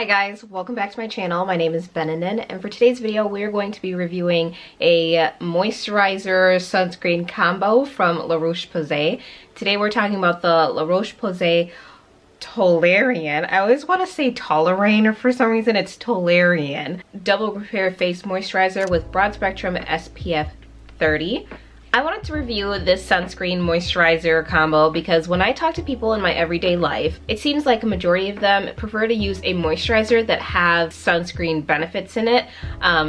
Hi guys, welcome back to my channel. My name is Beninen, and for today's video we're going to be reviewing a moisturizer sunscreen combo from La Roche-Posay. Today we're talking about the La Roche-Posay Toleriane. I always want to say Toleriane, or for some reason it's Toleriane. Double Repair Face Moisturizer with broad spectrum SPF 30. I wanted to review this sunscreen moisturizer combo because when I talk to people in my everyday life, it seems like a majority of them prefer to use a moisturizer that has sunscreen benefits in it.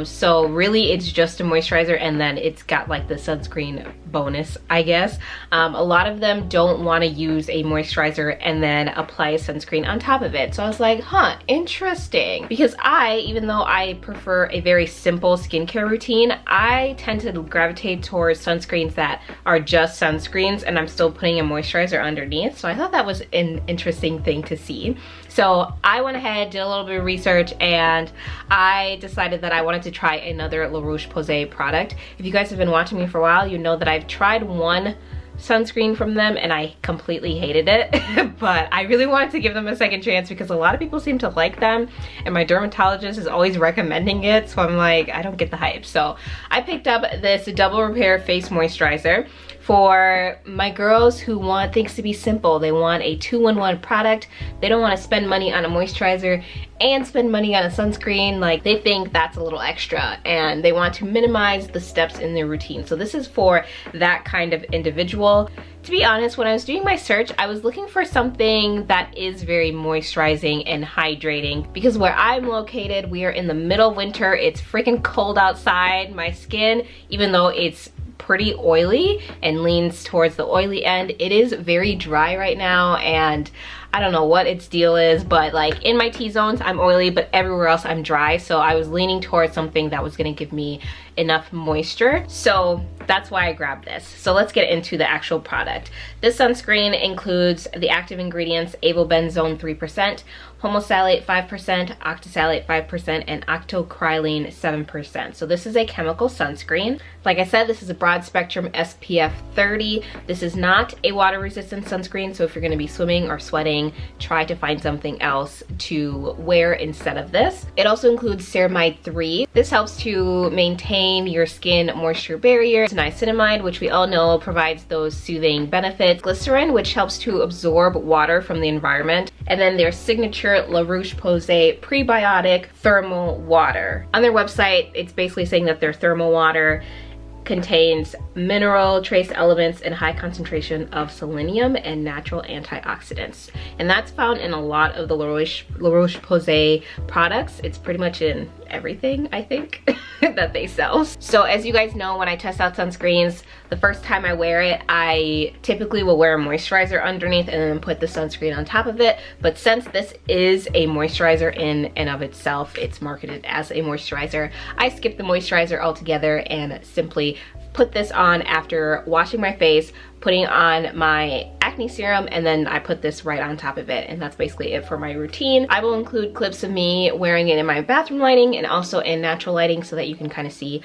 So really it's just a moisturizer and then it's got like the sunscreen bonus, I guess. A lot of them don't want to use a moisturizer and then apply a sunscreen on top of it. So I was like, huh, interesting. Because even though I prefer a very simple skincare routine, I tend to gravitate towards sunscreen that are just sunscreens and I'm still putting a moisturizer underneath. So I thought that was an interesting thing to see. So I went ahead, did a little bit of research, and I decided that I wanted to try another La Roche-Posay product. If you guys have been watching me for a while, you know that I've tried one sunscreen from them and I completely hated it. But I really wanted to give them a second chance because a lot of people seem to like them and my dermatologist is always recommending it, so I'm like, I don't get the hype. So I picked up this Double Repair Face Moisturizer for my girls who want things to be simple. They want a 2-in-1 product. They don't want to spend money on a moisturizer and spend money on a sunscreen. Like, they think that's a little extra and they want to minimize the steps in their routine. So this is for that kind of individual. To be honest, when I was doing my search, I was looking for something that is very moisturizing and hydrating because where I'm located, we are in the middle of winter. It's freaking cold outside. My skin, even though it's pretty oily and leans towards the oily end, it is very dry right now, and I don't know what its deal is, but like in my T-zones I'm oily, but everywhere else I'm dry. So I was leaning towards something that was gonna give me enough moisture. So that's why I grabbed this. So let's get into the actual product. This sunscreen includes the active ingredients avobenzone 3%, homosalate 5%, octisalate 5%, and octocrylene 7%. So this is a chemical sunscreen. Like I said, this is a broad spectrum SPF 30. This is not a water resistant sunscreen, so if you're gonna be swimming or sweating, try to find something else to wear instead of this. It also includes ceramide 3. This helps to maintain your skin moisture barrier. Niacinamide, which we all know provides those soothing benefits. Glycerin, which helps to absorb water from the environment. And then their signature La Roche-Posay prebiotic thermal water. On their website, it's basically saying that their thermal water contains mineral trace elements and high concentration of selenium and natural antioxidants. And that's found in a lot of the La Roche-Posay products. It's pretty much in everything, I think, that they sell. So as you guys know, when I test out sunscreens, the first time I wear it, I typically will wear a moisturizer underneath and then put the sunscreen on top of it. But since this is a moisturizer in and of itself, it's marketed as a moisturizer, I skip the moisturizer altogether and simply put this on after washing my face, putting on my acne serum, and then I put this right on top of it, and that's basically it for my routine. I will include clips of me wearing it in my bathroom lighting and also in natural lighting so that you can kind of see.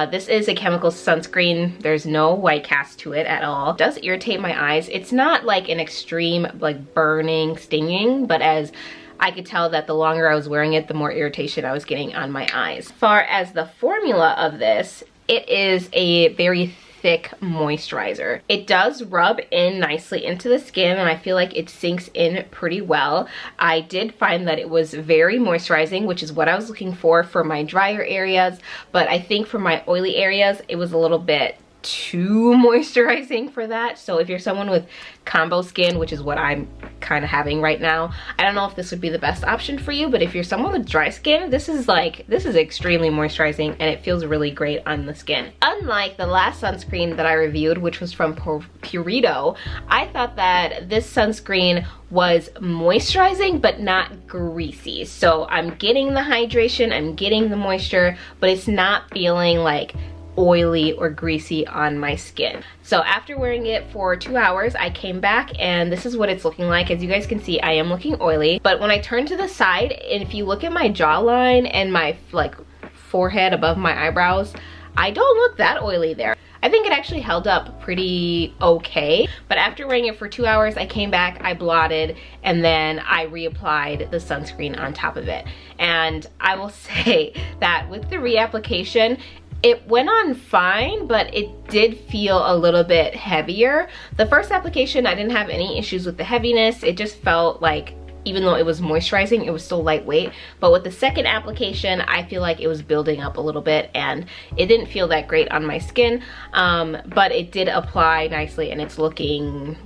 This is a chemical sunscreen. There's no white cast to it at all. It does irritate my eyes. It's not like an extreme like burning, stinging, but as I could tell that the longer I was wearing it, the more irritation I was getting on my eyes. As far as the formula of this, it is a very thick moisturizer. It does rub in nicely into the skin and I feel like it sinks in pretty well. I did find that it was very moisturizing, which is what I was looking for my drier areas, but I think for my oily areas, it was a little bit too moisturizing for that. So if you're someone with combo skin, which is what I'm kind of having right now, I don't know if this would be the best option for you, but if you're someone with dry skin, this is extremely moisturizing and it feels really great on the skin. Unlike the last sunscreen that I reviewed, which was from Purito, I thought that this sunscreen was moisturizing but not greasy. So I'm getting the hydration, I'm getting the moisture, but it's not feeling like oily or greasy on my skin. So after wearing it for 2 hours, I came back and this is what it's looking like. As you guys can see, I am looking oily, but when I turn to the side, and if you look at my jawline and my like forehead above my eyebrows, I don't look that oily there. I think it actually held up pretty okay. But after wearing it for 2 hours, I came back, I blotted, and then I reapplied the sunscreen on top of it. And I will say that with the reapplication, it went on fine, but it did feel a little bit heavier. The first application, I didn't have any issues with the heaviness. It just felt like, even though it was moisturizing, it was still lightweight. But with the second application, I feel like it was building up a little bit and it didn't feel that great on my skin. But it did apply nicely and it's looking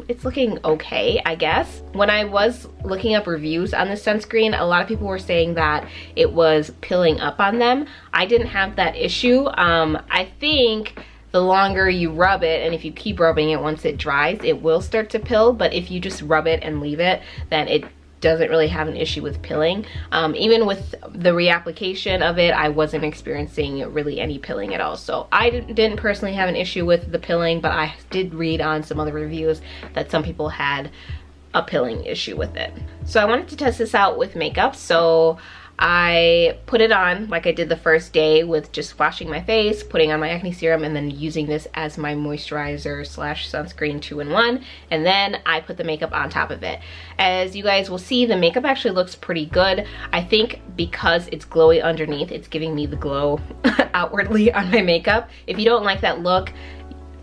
okay, I guess. When I was looking up reviews on this sunscreen, a lot of people were saying that it was pilling up on them. I didn't have that issue. I think the longer you rub it, and if you keep rubbing it once it dries, it will start to pill. But if you just rub it and leave it, then it doesn't really have an issue with pilling. Even with the reapplication of it, I wasn't experiencing really any pilling at all. So I didn't personally have an issue with the pilling, but I did read on some other reviews that some people had a pilling issue with it. So I wanted to test this out with makeup. So I put it on like I did the first day with just washing my face, putting on my acne serum, and then using this as my moisturizer slash sunscreen 2-in-1. And then I put the makeup on top of it. As you guys will see, the makeup actually looks pretty good. I think because it's glowy underneath, it's giving me the glow outwardly on my makeup. If you don't like that look,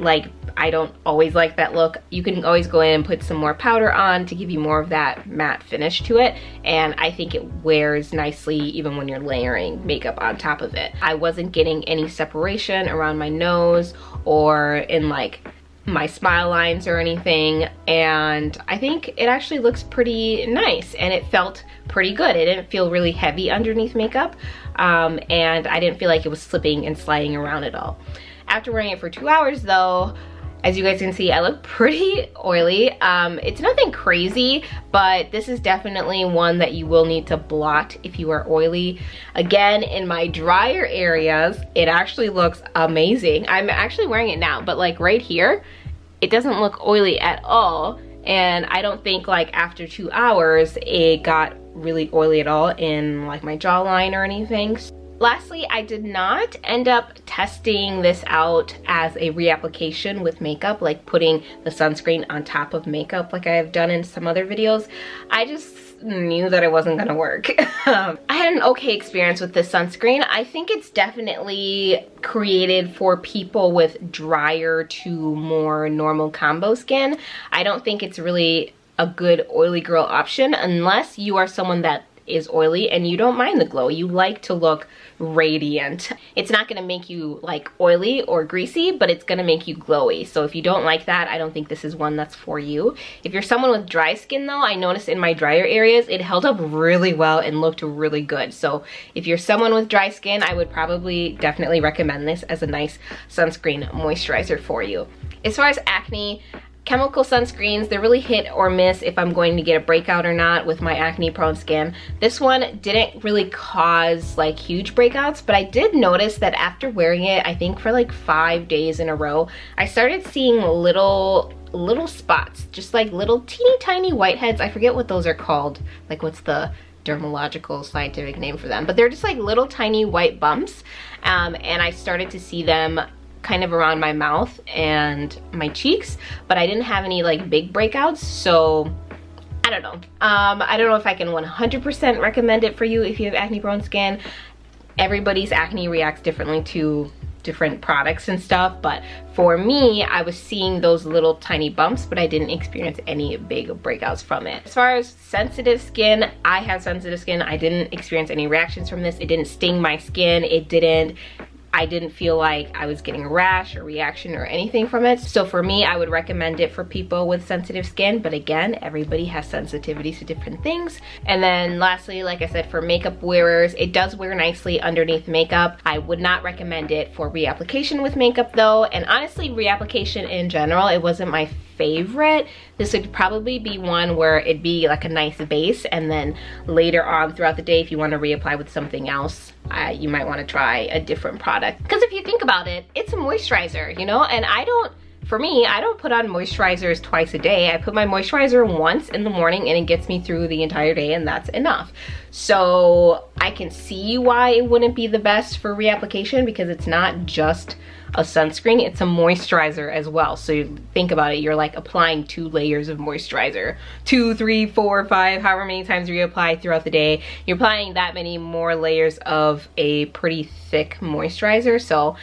like I don't always like that look, you can always go in and put some more powder on to give you more of that matte finish to it, and I think it wears nicely even when you're layering makeup on top of it. I wasn't getting any separation around my nose or in like my smile lines or anything, and I think it actually looks pretty nice and it felt pretty good. It didn't feel really heavy underneath makeup, and I didn't feel like it was slipping and sliding around at all. After wearing it for 2 hours though, as you guys can see, I look pretty oily. It's nothing crazy, but this is definitely one that you will need to blot if you are oily. Again, in my drier areas, it actually looks amazing. I'm actually wearing it now, but like right here, it doesn't look oily at all. And I don't think like after 2 hours, it got really oily at all in like my jawline or anything. Lastly, I did not end up testing this out as a reapplication with makeup, like putting the sunscreen on top of makeup like I have done in some other videos. I just knew that it wasn't gonna work. I had an okay experience with this sunscreen. I think it's definitely created for people with drier to more normal combo skin. I don't think it's really a good oily girl option unless you are someone that is oily and you don't mind the glow. You like to look radiant. It's not gonna make you like oily or greasy, but it's gonna make you glowy. So if you don't like that, I don't think this is one that's for you. If you're someone with dry skin though, I noticed in my drier areas, it held up really well and looked really good. So if you're someone with dry skin, I would probably definitely recommend this as a nice sunscreen moisturizer for you. As far as acne, chemical sunscreens, they're really hit or miss if I'm going to get a breakout or not with my acne prone skin. This one didn't really cause like huge breakouts, but I did notice that after wearing it, I think for like 5 days in a row, I started seeing little spots, just like little teeny tiny whiteheads. I forget what those are called, like what's the dermatological scientific name for them, but they're just like little tiny white bumps, and I started to see them kind of around my mouth and my cheeks, but I didn't have any like big breakouts. So I don't know. I don't know if I can 100% recommend it for you if you have acne prone skin. Everybody's acne reacts differently to different products and stuff, but for me, I was seeing those little tiny bumps, but I didn't experience any big breakouts from it. As far as sensitive skin, I have sensitive skin. I didn't experience any reactions from this. It didn't sting my skin. I didn't feel like I was getting a rash or reaction or anything from it. So for me, I would recommend it for people with sensitive skin, but again, everybody has sensitivities to different things. And then lastly, like I said, for makeup wearers, it does wear nicely underneath makeup. I would not recommend it for reapplication with makeup though, and honestly, reapplication in general, it wasn't my favorite. This would probably be one where it'd be like a nice base, and then later on throughout the day, if you want to reapply with something else, you might want to try a different product. Because if you think about it, it's a moisturizer, you know, and for me, I don't put on moisturizers twice a day. I put my moisturizer once in the morning and it gets me through the entire day, and that's enough. So I can see why it wouldn't be the best for reapplication, because it's not just a sunscreen, it's a moisturizer as well. So you think about it, you're like applying 2 layers of moisturizer. 2, 3, 4, 5, however many times you apply throughout the day. You're applying that many more layers of a pretty thick moisturizer. So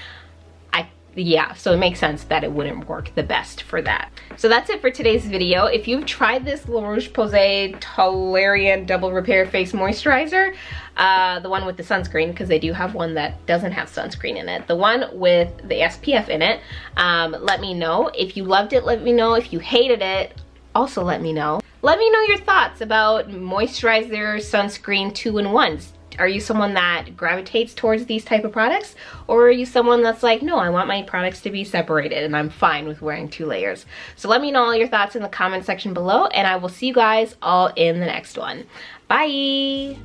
yeah, so it makes sense that it wouldn't work the best for that. So that's it for today's video. If you've tried this La Roche-Posay Toleriane Double Repair Face Moisturizer, the one with the sunscreen, because they do have one that doesn't have sunscreen in it, the one with the SPF in it, let me know. If you loved it, let me know. If you hated it, also let me know. Let me know your thoughts about moisturizer, sunscreen, 2-in-1s. Are you someone that gravitates towards these type of products? Or are you someone that's like, no, I want my products to be separated and I'm fine with wearing 2 layers? So let me know all your thoughts in the comment section below, and I will see you guys all in the next one. Bye!